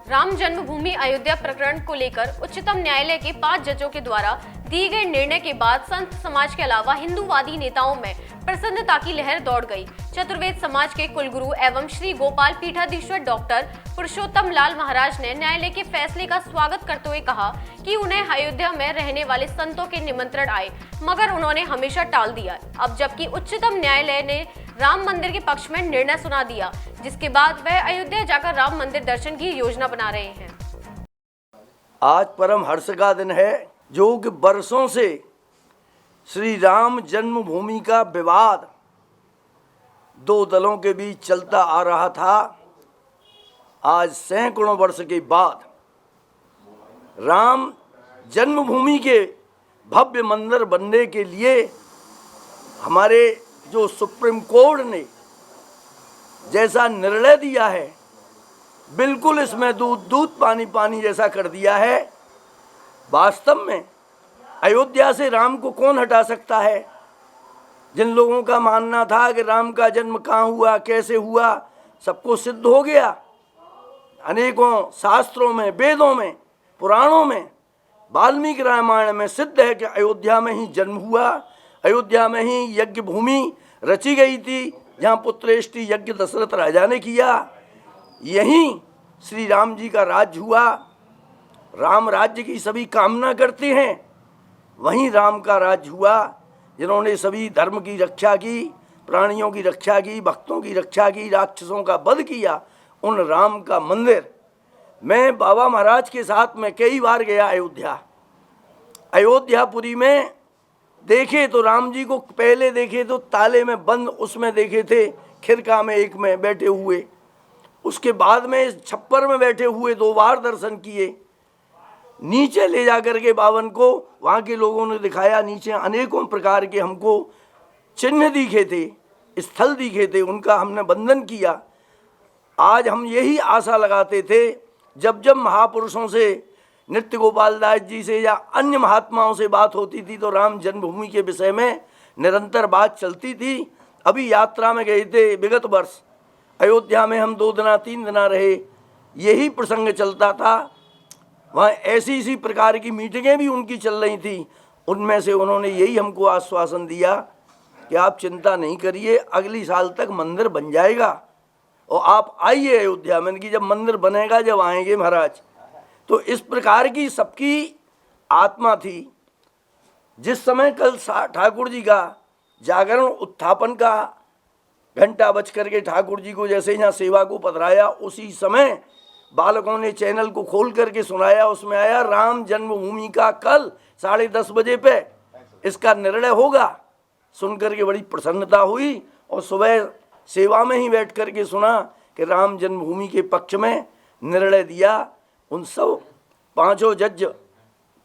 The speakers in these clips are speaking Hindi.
राम जन्मभूमि अयोध्या प्रकरण को लेकर उच्चतम न्यायालय के 5 जजों के द्वारा दिए गए निर्णय के बाद संत समाज के अलावा हिंदूवादी नेताओं में प्रसन्नता की लहर दौड़ गई। चतुर्वेद समाज के कुलगुरु एवं श्री गोपाल पीठाधीश्वर डॉक्टर पुरुषोत्तम लाल महाराज ने न्यायालय के फैसले का स्वागत करते हुए कहा कि उन्हें अयोध्या में रहने वाले संतों के निमंत्रण आए, मगर उन्होंने हमेशा टाल दिया। अब जबकि उच्चतम न्यायालय ने राम मंदिर के पक्ष में निर्णय सुना दिया, जिसके बाद वह अयोध्या जाकर राम मंदिर दर्शन की योजना बना रहे हैं। आज परम हर्ष का दिन है, जो कि बरसों से श्री राम जन्मभूमि का विवाद दो दलों के बीच चलता आ रहा था। आज सैकड़ों वर्ष के बाद राम जन्मभूमि के भव्य मंदिर बनने के लिए हमारे जो सुप्रीम कोर्ट ने जैसा निर्णय दिया है, बिल्कुल इसमें दूध दूध पानी पानी जैसा कर दिया है। वास्तव में अयोध्या से राम को कौन हटा सकता है? जिन लोगों का मानना था कि राम का जन्म कहाँ हुआ, कैसे हुआ, सबको सिद्ध हो गया। अनेकों शास्त्रों में, वेदों में, पुराणों में, वाल्मीकि रामायण में सिद्ध है कि अयोध्या में ही जन्म हुआ, अयोध्या में ही यज्ञ भूमि रची गई थी, जहाँ पुत्रेष्टि यज्ञ दशरथ राजा ने किया। यहीं श्री राम जी का राज्य हुआ। राम राज्य की सभी कामना करते हैं, वहीं राम का राज्य हुआ, जिन्होंने सभी धर्म की रक्षा की, प्राणियों की रक्षा की, भक्तों की रक्षा की, राक्षसों का वध किया। उन राम का मंदिर, मैं बाबा महाराज के साथ में कई बार गया अयोध्या। अयोध्यापुरी में देखे तो राम जी को पहले देखे तो ताले में बंद, उसमें देखे थे खिरका में एक में बैठे हुए। उसके बाद में छप्पर में बैठे हुए 2 बार दर्शन किए। नीचे ले जाकर के बावन को वहाँ के लोगों ने दिखाया। नीचे अनेकों प्रकार के हमको चिन्ह दिखे थे, स्थल दिखे थे, उनका हमने वंदन किया। आज हम यही आशा लगाते थे, जब जब महापुरुषों से, नित्य गोपाल दास जी से या अन्य महात्माओं से बात होती थी तो राम जन्मभूमि के विषय में निरंतर बात चलती थी। अभी यात्रा में गए थे विगत वर्ष, अयोध्या में हम 2 दिन 3 दिन रहे, यही प्रसंग चलता था। वहाँ ऐसी इसी प्रकार की मीटिंगें भी उनकी चल रही थी। उनमें से उन्होंने यही हमको आश्वासन दिया कि आप चिंता नहीं करिए, अगली साल तक मंदिर बन जाएगा और आप आइए अयोध्या में, कि जब मंदिर बनेगा जब आएंगे महाराज। तो इस प्रकार की सबकी आत्मा थी। जिस समय कल ठाकुर जी का जागरण उत्थापन का घंटा बज करके ठाकुर जी को जैसे यहाँ सेवा को पधराया, उसी समय बालकों ने चैनल को खोल करके सुनाया। उसमें आया राम जन्मभूमि का कल 10:30 बजे पे इसका निर्णय होगा। सुन करके बड़ी प्रसन्नता हुई और सुबह सेवा में ही बैठ करके सुना कि राम जन्मभूमि के पक्ष में निर्णय दिया। उन सब 5 जज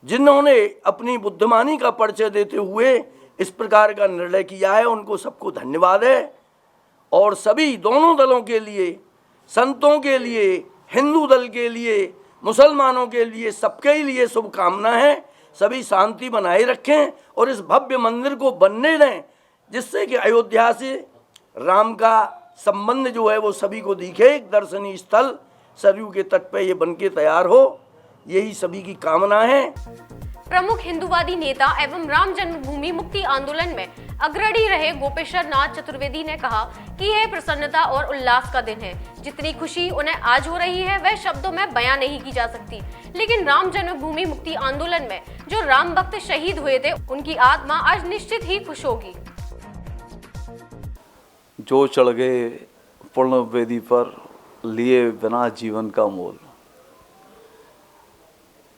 जिन्होंने अपनी बुद्धिमानी का परिचय देते हुए इस प्रकार का निर्णय किया है, उनको सबको धन्यवाद है। और सभी दोनों दलों के लिए, संतों के लिए, हिंदू दल के लिए, मुसलमानों के लिए, सबके लिए शुभकामना है। सभी शांति बनाए रखें और इस भव्य मंदिर को बनने दें, जिससे कि अयोध्या से राम का संबंध जो है वो सभी को दिखे। एक दर्शनीय स्थल सरयू के तट पे ये बन के तैयार हो, यही सभी की कामना है। प्रमुख हिंदूवादी नेता एवं राम जन्मभूमि मुक्ति आंदोलन में अग्रणी रहे गोपेश्वर नाथ चतुर्वेदी ने कहा कि यह प्रसन्नता और उल्लास का दिन है। जितनी खुशी उन्हें आज हो रही है वह शब्दों में बयां नहीं की जा सकती। लेकिन राम जन्मभूमि मुक्ति आंदोलन में जो राम भक्त शहीद हुए थे, उनकी आत्मा आज निश्चित ही खुश होगी। जो चढ़ गए पूर्ण वेदी पर, लिए बिना जीवन का मोल।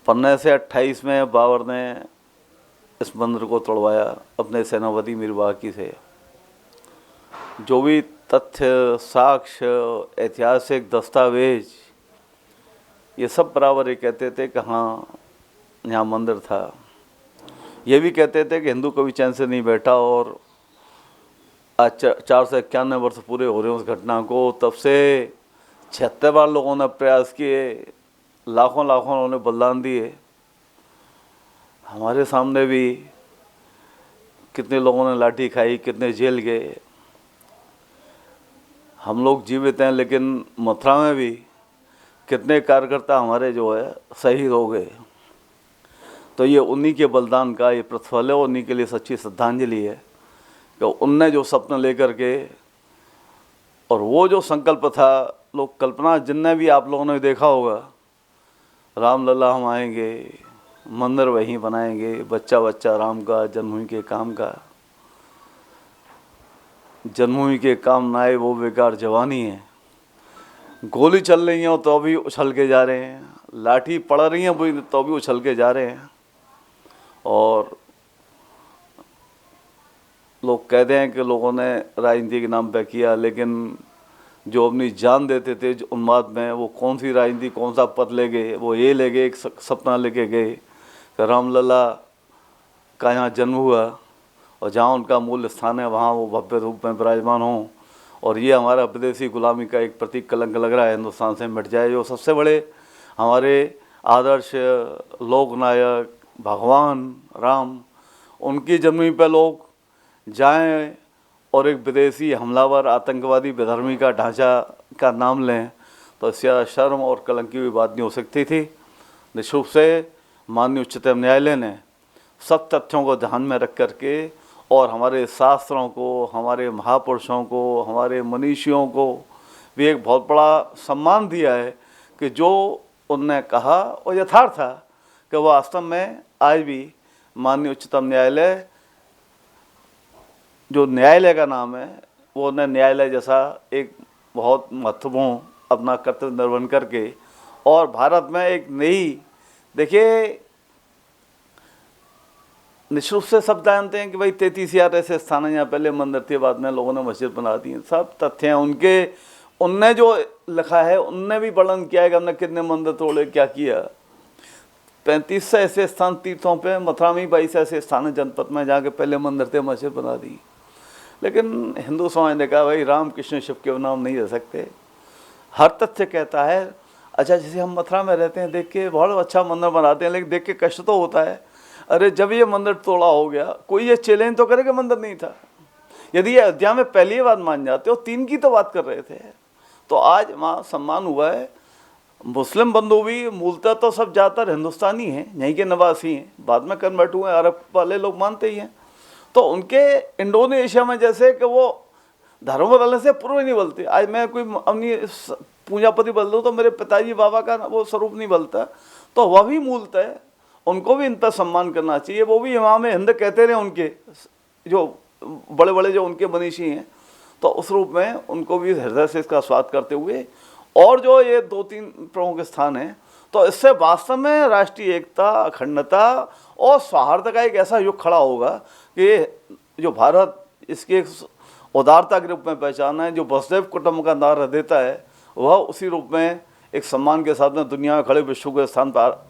15 से 28 में बाबर ने इस मंदिर को तोड़वाया अपने सेनापति मीर बाकी से। जो भी तथ्य, साक्ष्य, ऐतिहासिक दस्तावेज, ये सब बराबर ये कहते थे कि हाँ यहाँ मंदिर था। ये भी कहते थे कि हिंदू कभी चैन से नहीं बैठा। और आज 491 वर्ष पूरे हो रहे हैं उस घटना को। तब से 76 बार लोगों ने प्रयास किए, लाखों उन्होंने बलिदान दिए। हमारे सामने भी कितने लोगों ने लाठी खाई, कितने जेल गए। हम लोग जीवित हैं, लेकिन मथुरा में भी कितने कार्यकर्ता हमारे जो है शहीद हो गए। तो ये उन्हीं के बलिदान का ये प्रतिफल है, उन्हीं के लिए सच्ची श्रद्धांजलि है कि उनने जो सपना लेकर के और वो जो संकल्प था, लोग कल्पना जिनने भी आप लोगों ने देखा होगा, रामलला हम आएंगे, मंदिर वहीं बनाएंगे, बच्चा बच्चा राम का, जन्मभूमि के काम का। जन्मभूमि के काम ना आए वो बेकार जवानी है। गोली चल रही हो तो भी उछल के जा रहे हैं, लाठी पड़ रही है तो भी उछल के जा रहे हैं। और लोग कहते हैं कि लोगों ने राजनीति के नाम पे किया, लेकिन जो अपनी जान देते थे जो उन्माद में, वो कौन सी राजनीति, कौन सा पद ले गए? वो ये ले गए, एक सपना लेके गए कि रामलला का यहाँ जन्म हुआ और जहाँ उनका मूल स्थान है वहाँ वो भव्य रूप में विराजमान हों, और ये हमारा विदेशी गुलामी का एक प्रतीक कलंक लग रहा है, हिंदुस्तान से मिट जाए। जो सबसे बड़े हमारे आदर्श लोकनायक भगवान राम, उनकी जन्मभूमि पर लोग जाएं और एक विदेशी हमलावर आतंकवादी विधर्मी का ढांचा का नाम लें, तो इससे शर्म और कलंक की भी बात नहीं हो सकती थी। निश्चित रूप से माननीय उच्चतम न्यायालय ने सब तथ्यों को ध्यान में रख करके और हमारे शास्त्रों को, हमारे महापुरुषों को, हमारे मनीषियों को भी एक बहुत बड़ा सम्मान दिया है कि जो उनने कहा और यथार्थ था कि वह वास्तव में आज भी माननीय उच्चतम न्यायालय, जो न्यायालय का नाम है, वो उन्हें न्यायालय जैसा एक बहुत महत्वपूर्ण अपना कर्तव्य निर्वहन करके और भारत में एक नई, देखिए निश्चित रूप से सब जानते हैं कि भाई 33,000 ऐसे स्थान हैं यहाँ पहले मंदिर थे, बाद में लोगों ने मस्जिद बना दी। सब तथ्य हैं उनके, उनने जो लिखा है उनने भी वर्णन किया है कि हमने कितने मंदिर तोड़े, क्या किया। 35 से ऐसे स्थान तीर्थों पे, मथुरा में 22 ऐसे स्थान है जनपद में जहाँ के पहले मंदिर थे, मस्जिद बना दी। लेकिन हिंदू समाज ने कहा भाई राम कृष्ण शिव के नाम नहीं रह सकते। हर तथ्य कहता है। अच्छा, जैसे हम मथुरा में रहते हैं, देख के बहुत अच्छा मंदिर बनाते हैं, लेकिन देख के कष्ट तो होता है। अरे जब ये मंदिर तोड़ा हो गया, कोई ये चैलेंज तो करे कि मंदिर नहीं था। यदि ये अयोध्या में पहली बात मान जाते हो, 3 की तो बात कर रहे थे, तो आज वहाँ सम्मान हुआ है। मुस्लिम बंधु भी मूलतः तो सब ज़्यादातर हिंदुस्तानी हैं, यहीं के निवासी हैं, बाद में कन्वर्ट हुए, अरब वाले लोग मानते ही हैं। तो उनके इंडोनेशिया में जैसे कि वो धर्म बदलने से पूर्व नहीं बोलते। आज मैं कोई अपनी पूजापति बदल दूँ तो मेरे पिताजी बाबा का वो स्वरूप नहीं बदलता, तो वह भी मूलतः है, उनको भी इन पर सम्मान करना चाहिए। वो भी इमाम हिंद कहते रहे, उनके जो बड़े बड़े जो उनके मनीषी हैं, तो उस रूप में उनको भी हृदय से इसका स्वागत करते हुए, और जो ये 2-3 प्रमुख स्थान हैं, तो इससे वास्तव में राष्ट्रीय एकता, अखंडता और सौहार्द का एक ऐसा युग खड़ा होगा कि जो भारत इसके उदारता के रूप में पहचाना है, जो वसुधैव कुटुंब का नारा देता है, वह उसी रूप में एक सम्मान के साथ में दुनिया में खड़े विश्व के स्थान पर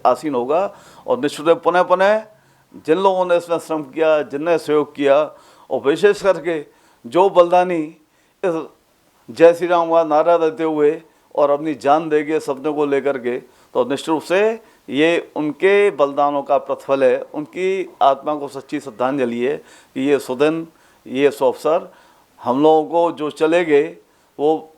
आसीन होगा। और निश्चित पुनः पुनः जिन लोगों ने इसमें श्रम किया, जिनने सहयोग किया, और विशेष करके जो बलिदानी इस जय श्री राम का नारा देते हुए और अपनी जान देंगे सपनों को लेकर के, तो निश्चित रूप से ये उनके बलिदानों का प्रतिफल है, उनकी आत्मा को सच्ची श्रद्धांजलि है कि ये सुदिन, ये अवसर हम लोगों को जो चले गए वो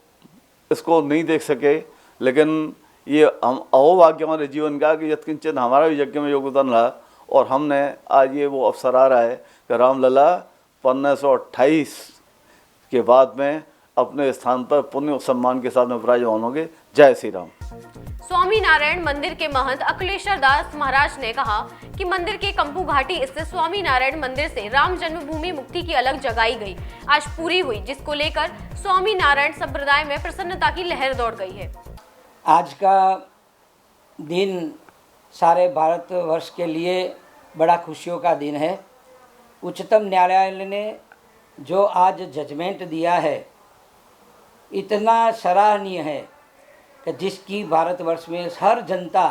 इसको नहीं देख सके। लेकिन ये हम अहोभाग्य हमारे जीवन का कि यत्किंचन हमारा भी यज्ञ में योगदान रहा, और हमने आज ये वो अवसर आ रहा है कि रामलला 1528 के बाद में अपने स्थान पर पुण्य सम्मान के साथ में विराजमान होंगे। जय श्री राम। स्वामी नारायण मंदिर के महंत अखिलेश्वर दास महाराज ने कहा कि मंदिर के कंपू घाटी स्थित स्वामी नारायण मंदिर से राम जन्मभूमि मुक्ति की अलग जगाई गई आज पूरी हुई, जिसको लेकर स्वामी नारायण संप्रदाय में प्रसन्नता की लहर दौड़ गई है। आज का दिन सारे भारतवर्ष के लिए बड़ा खुशियों का दिन है। उच्चतम न्यायालय ने जो आज जजमेंट दिया है इतना सराहनीय है कि जिसकी भारतवर्ष में हर जनता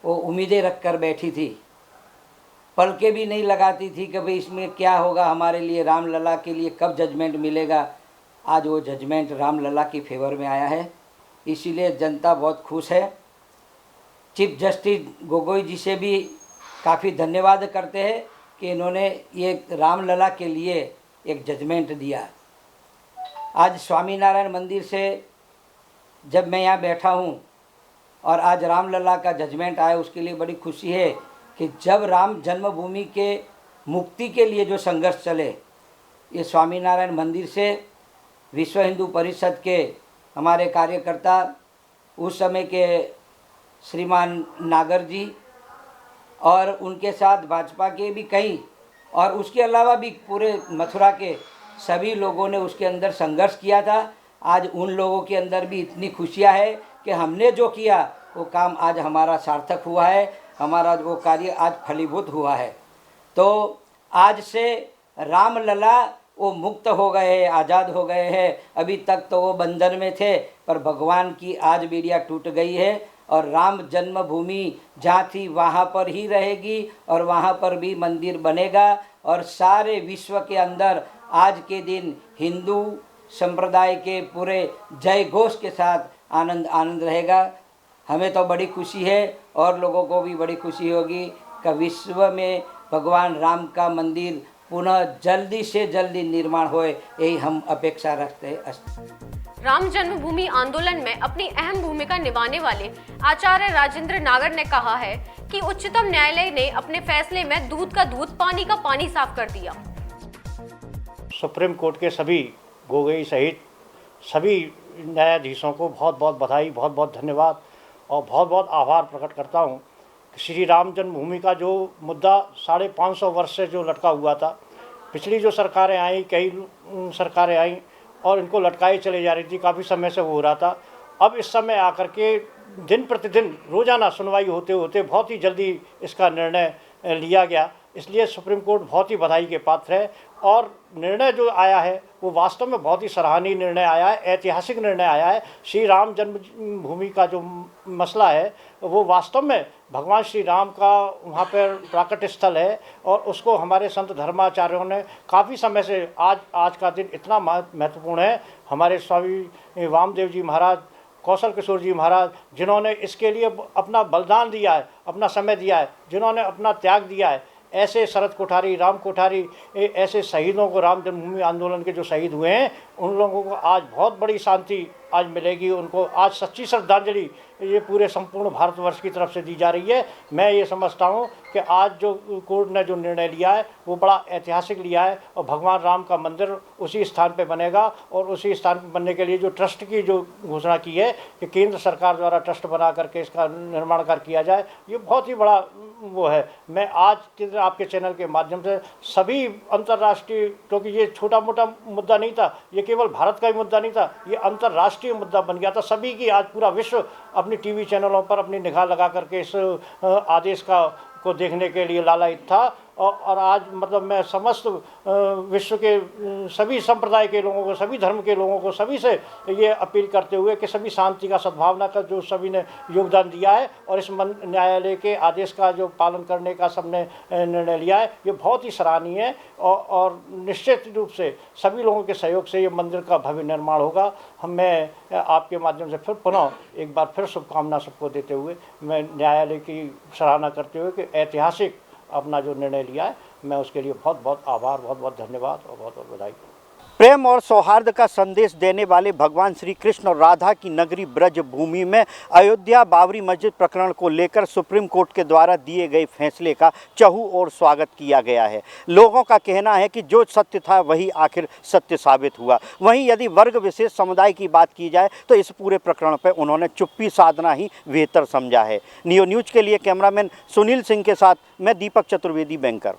वो उम्मीदें रख कर बैठी थी, पलके भी नहीं लगाती थी कि भाई इसमें क्या होगा, हमारे लिए रामलला के लिए कब जजमेंट मिलेगा। आज वो जजमेंट रामलला की फेवर में आया है, इसीलिए जनता बहुत खुश है। चीफ जस्टिस गोगोई जी से भी काफ़ी धन्यवाद करते हैं कि इन्होंने ये रामलला के लिए एक जजमेंट दिया। आज स्वामीनारायण मंदिर से जब मैं यहाँ बैठा हूँ और आज रामलला का जजमेंट आया, उसके लिए बड़ी खुशी है कि जब राम जन्मभूमि के मुक्ति के लिए जो संघर्ष चले, ये स्वामीनारायण मंदिर से विश्व हिंदू परिषद के हमारे कार्यकर्ता, उस समय के श्रीमान नागर जी और उनके साथ भाजपा के भी कई, और उसके अलावा भी पूरे मथुरा के सभी लोगों ने उसके अंदर संघर्ष किया था। आज उन लोगों के अंदर भी इतनी खुशियाँ है कि हमने जो किया वो काम आज हमारा सार्थक हुआ है, हमारा वो कार्य आज फलीभूत हुआ है। तो आज से रामलला वो मुक्त हो गए हैं, आज़ाद हो गए हैं। अभी तक तो वो बंधन में थे, पर भगवान की आज बेड़ियाँ टूट गई है और राम जन्मभूमि जहाँ थी वहाँ पर ही रहेगी और वहाँ पर भी मंदिर बनेगा और सारे विश्व के अंदर आज के दिन हिंदू संप्रदाय के पूरे जय घोष के साथ आनंद आनंद रहेगा। हमें तो बड़ी खुशी है और लोगों को भी बड़ी खुशी होगी कि विश्व में भगवान राम का मंदिर पुनः जल्दी से जल्दी निर्माण होए, यही हम अपेक्षा रखते हैं। राम जन्मभूमि आंदोलन में अपनी अहम भूमिका निभाने वाले आचार्य राजेंद्र नागर ने कहा है कि उच्चतम न्यायालय ने अपने फैसले में दूध का दूध, पानी का पानी साफ कर दिया। सुप्रीम कोर्ट के सभी गोगोई सहित सभी न्यायाधीशों को बहुत बहुत बधाई, बहुत बहुत धन्यवाद और बहुत बहुत आभार प्रकट करता हूँ। श्री राम जन्मभूमि का जो मुद्दा 550 वर्ष से जो लटका हुआ था, पिछली जो सरकारें आई, कई सरकारें आई और इनको लटकाई चले जा रही थी, काफ़ी समय से हो रहा था। अब इस समय आकर के दिन प्रतिदिन रोज़ाना सुनवाई होते होते बहुत ही जल्दी इसका निर्णय लिया गया, इसलिए सुप्रीम कोर्ट बहुत ही बधाई के पात्र है। और निर्णय जो आया है वो वास्तव में बहुत ही सराहनीय निर्णय आया है, ऐतिहासिक निर्णय आया है। श्री राम जन्मभूमि का जो मसला है वो वास्तव में भगवान श्री राम का वहाँ पर प्राकट्य स्थल है और उसको हमारे संत धर्माचार्यों ने काफ़ी समय से आज का दिन इतना महत्वपूर्ण है। हमारे स्वामी वामदेव जी महाराज, कौशल किशोर जी महाराज, जिन्होंने इसके लिए अपना बलिदान दिया है, अपना समय दिया है, जिन्होंने अपना त्याग दिया है, ऐसे शरद कोठारी, राम कोठारी, ऐसे शहीदों को, राम जन्मभूमि आंदोलन के जो शहीद हुए हैं, उन लोगों को आज बहुत बड़ी शांति आज मिलेगी। उनको आज सच्ची श्रद्धांजलि ये पूरे संपूर्ण भारतवर्ष की तरफ से दी जा रही है। मैं ये समझता हूँ कि आज जो कोर्ट ने जो निर्णय लिया है वो बड़ा ऐतिहासिक लिया है और भगवान राम का मंदिर उसी स्थान पे बनेगा और उसी स्थान पे बनने के लिए जो ट्रस्ट की जो घोषणा की है कि केंद्र सरकार द्वारा ट्रस्ट बना करके इसका निर्माण कार्य किया जाए, ये बहुत ही बड़ा वो है। मैं आज के दिन आपके चैनल के माध्यम से सभी अंतर्राष्ट्रीय, क्योंकि ये छोटा मोटा मुद्दा नहीं था, ये केवल भारत का ही मुद्दा नहीं था, ये अंतर्राष्ट्रीय मुद्दा बन गया था। सभी की आज पूरा विश्व अपनी टीवी चैनलों पर अपनी निगाह लगा करके इस आदेश को देखने के लिए लालायित था। और आज मतलब मैं समस्त विश्व के सभी संप्रदाय के लोगों को, सभी धर्म के लोगों को, सभी से ये अपील करते हुए कि सभी शांति का, सद्भावना का जो सभी ने योगदान दिया है और इस न्यायालय के आदेश का जो पालन करने का सबने निर्णय लिया है, ये बहुत ही सराहनीय है। और निश्चित रूप से सभी लोगों के सहयोग से ये मंदिर का भव्य निर्माण होगा। मैं आपके माध्यम से फिर पुनः एक बार फिर शुभकामना सबको देते हुए मैं न्यायालय की सराहना करते हुए कि ऐतिहासिक अपना जो निर्णय लिया है, मैं उसके लिए बहुत बहुत आभार, बहुत बहुत धन्यवाद और बहुत बहुत बधाई। प्रेम और सौहार्द का संदेश देने वाले भगवान श्री कृष्ण और राधा की नगरी ब्रज भूमि में अयोध्या बाबरी मस्जिद प्रकरण को लेकर सुप्रीम कोर्ट के द्वारा दिए गए फैसले का चहु और स्वागत किया गया है। लोगों का कहना है कि जो सत्य था वही आखिर सत्य साबित हुआ। वहीं यदि वर्ग विशेष समुदाय की बात की जाए तो इस पूरे प्रकरण पर उन्होंने चुप्पी साधना ही बेहतर समझा है। नियो न्यूज के लिए कैमरामैन सुनील सिंह के साथ मैं दीपक चतुर्वेदी, बैंकर।